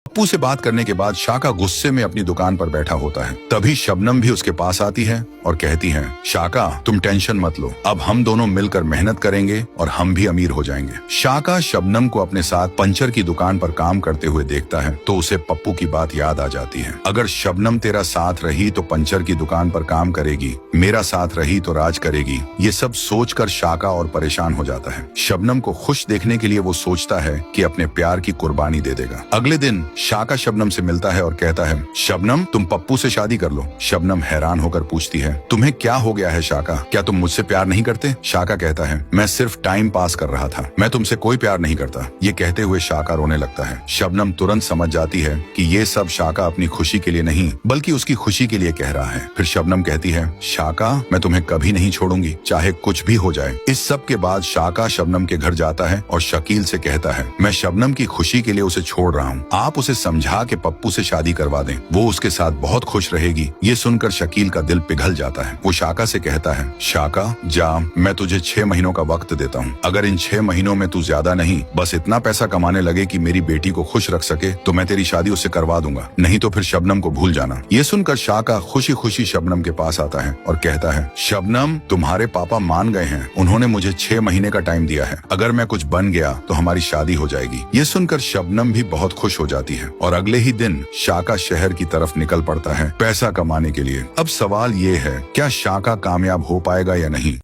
पप्पू से बात करने के बाद शाका गुस्से में अपनी दुकान पर बैठा होता है। तभी शबनम भी उसके पास आती है और कहती है, शाका तुम टेंशन मत लो, अब हम दोनों मिलकर मेहनत करेंगे और हम भी अमीर हो जाएंगे। शाका शबनम को अपने साथ पंचर की दुकान पर काम करते हुए देखता है तो उसे पप्पू की बात याद आ जाती है। अगर शबनम तेरा साथ रही तो पंचर की दुकान पर काम करेगी, मेरा साथ रही तो राज करेगी। ये सब सोचकर शाका और परेशान हो जाता है। शबनम को खुश देखने के लिए वो सोचता है कि अपने प्यार की कुर्बानी दे देगा। अगले दिन शाका शबनम से मिलता है और कहता है, शबनम तुम पप्पू से शादी कर लो। शबनम हैरान होकर पूछती है, तुम्हें क्या हो गया है शाका, क्या तुम मुझसे प्यार नहीं करते? शाका कहता है, मैं सिर्फ टाइम पास कर रहा था, मैं तुमसे कोई प्यार नहीं करता। ये कहते हुए शाका रोने लगता है। शबनम तुरंत समझ जाती है कि ये सब शाका अपनी खुशी के लिए नहीं बल्कि उसकी खुशी के लिए कह रहा है। फिर शबनम कहती है, शाका मैं तुम्हें कभी नहीं छोड़ूंगी, चाहे कुछ भी हो जाए। इस सब के बाद शाका शबनम के घर जाता है और शकील से कहता है, मैं शबनम की खुशी के लिए उसे छोड़ रहा हूँ, आप उसे समझा के पप्पू से शादी करवा दें, वो उसके साथ बहुत खुश रहेगी। ये सुनकर शकील का दिल पिघल जाता है। वो शाका से कहता है, शाका जा, मैं तुझे 6 महीनों का वक्त देता हूँ, अगर इन 6 महीनों में तू ज्यादा नहीं बस इतना पैसा कमाने लगे कि मेरी बेटी को खुश रख सके तो मैं तेरी शादी उससे करवा दूंगा, नहीं तो फिर शबनम को भूल जाना। ये सुनकर शाका खुशी खुशी शबनम के पास आता है और कहता है, शबनम तुम्हारे पापा मान गए हैं, उन्होंने मुझे 6 महीने का टाइम दिया है, अगर मैं कुछ बन गया तो हमारी शादी हो जाएगी। ये सुनकर शबनम भी बहुत खुश हो जाती है और अगले ही दिन शाका शहर की तरफ निकल पड़ता है पैसा कमाने के लिए। अब सवाल ये है, क्या शाका कामयाब हो पाएगा या नहीं?